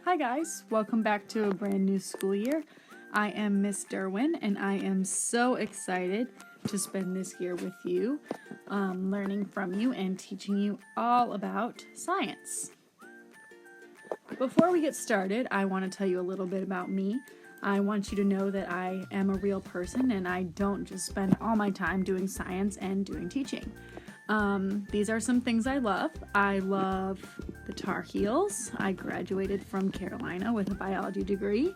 Hi guys, welcome back to a brand new school year. I am Miss Derwin and I am so excited to spend this year with you, learning from you and teaching you all about science. Before we get started, I want to tell you a little bit about me. I want you to know that I am a real person and I don't just spend all my time doing science and doing teaching. These are some things I love. I love the Tar Heels. I graduated from Carolina with a biology degree.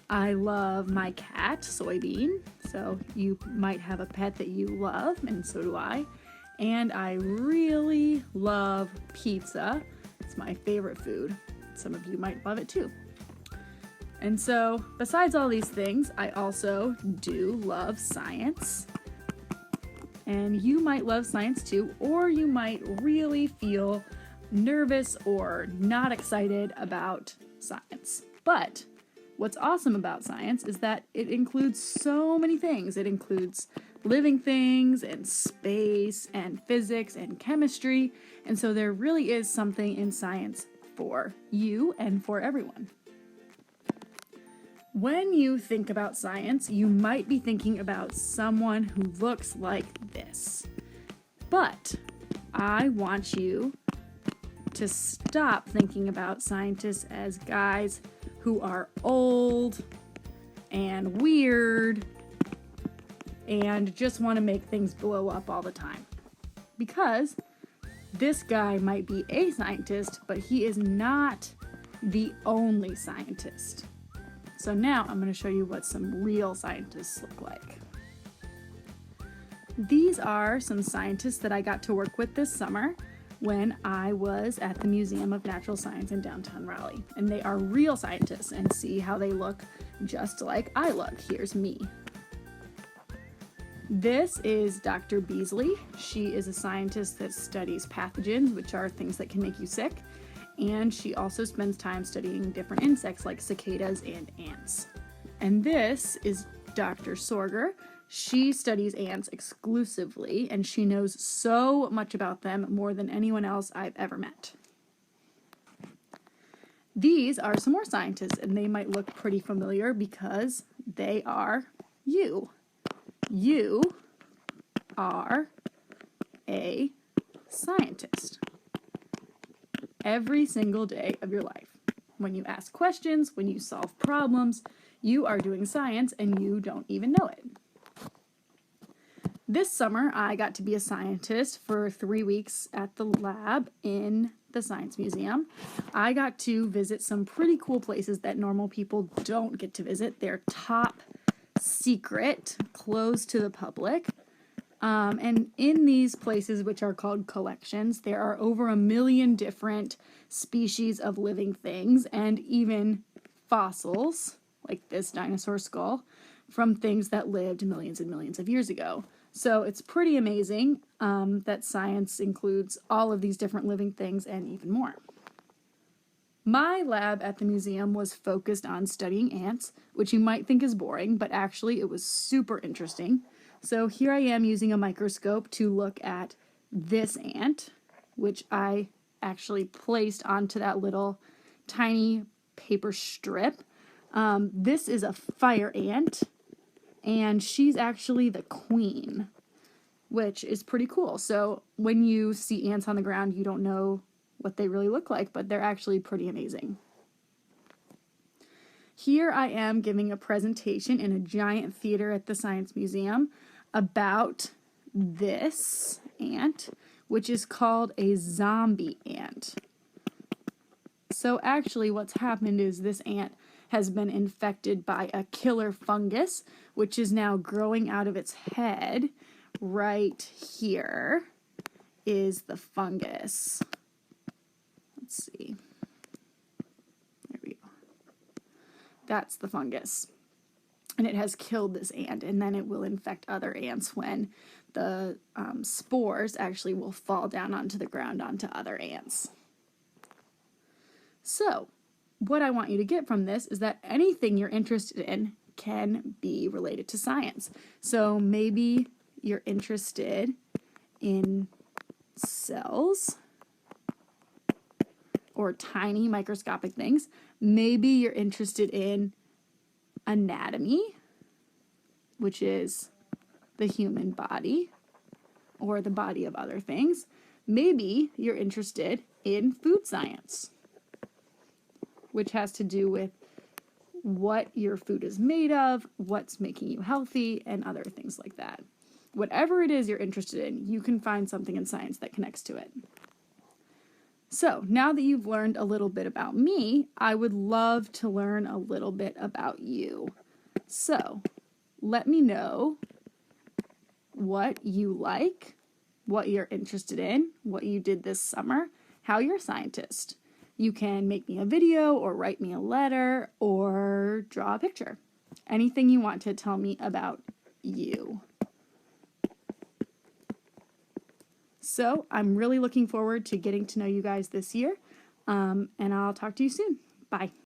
I love my cat, Soybean. So you might have a pet that you love, and so do I. And I really love pizza. It's my favorite food. Some of you might love it too. And so, besides all these things, I also do love science. And you might love science too, or you might really feel nervous or not excited about science. But what's awesome about science is that it includes so many things. It includes living things and space and physics and chemistry. And so there really is something in science for you and for everyone. When you think about science, you might be thinking about someone who looks like this. But I want you to stop thinking about scientists as guys who are old and weird and just want to make things blow up all the time. Because this guy might be a scientist, but he is not the only scientist. So now I'm going to show you what some real scientists look like. These are some scientists that I got to work with this summer when I was at the Museum of Natural Science in downtown Raleigh. And they are real scientists, and see how they look just like I look. Here's me. This is Dr. Beasley. She is a scientist that studies pathogens, which are things that can make you sick. And she also spends time studying different insects like cicadas and ants. And this is Dr. Sorger. She studies ants exclusively, and she knows so much about them, more than anyone else I've ever met. These are some more scientists, and they might look pretty familiar because they are you. You are a scientist. Every single day of your life. When you ask questions, when you solve problems, you are doing science and you don't even know it. This summer, I got to be a scientist for 3 weeks at the lab in the Science Museum. I got to visit some pretty cool places that normal people don't get to visit. They're top secret, closed to the public. And in these places, which are called collections, there are over 1 million different species of living things and even fossils, like this dinosaur skull, from things that lived millions and millions of years ago. So it's pretty amazing that science includes all of these different living things and even more. My lab at the museum was focused on studying ants, which you might think is boring, but actually it was super interesting. So here I am using a microscope to look at this ant, which I actually placed onto that little tiny paper strip. This is a fire ant, and she's actually the queen, which is pretty cool. So when you see ants on the ground, you don't know what they really look like, but they're actually pretty amazing. Here I am giving a presentation in a giant theater at the Science Museum about this ant, which is called a zombie ant. So actually what's happened is this ant has been infected by a killer fungus, which is now growing out of its head. Right here is the fungus. Let's see. There we go. That's the fungus. And it has killed this ant, and then it will infect other ants when the spores actually will fall down onto the ground onto other ants. So, what I want you to get from this is that anything you're interested in can be related to science. So maybe you're interested in cells. or tiny microscopic things. Maybe you're interested in anatomy, which is the human body or the body of other things. Maybe you're interested in food science, which has to do with what your food is made of, what's making you healthy, and other things like that. Whatever it is you're interested in, you can find something in science that connects to it. So, now that you've learned a little bit about me, I would love to learn a little bit about you. So, let me know what you like, what you're interested in, what you did this summer, how you're a scientist. You can make me a video or write me a letter or draw a picture. Anything you want to tell me about you. So I'm really looking forward to getting to know you guys this year, and I'll talk to you soon. Bye.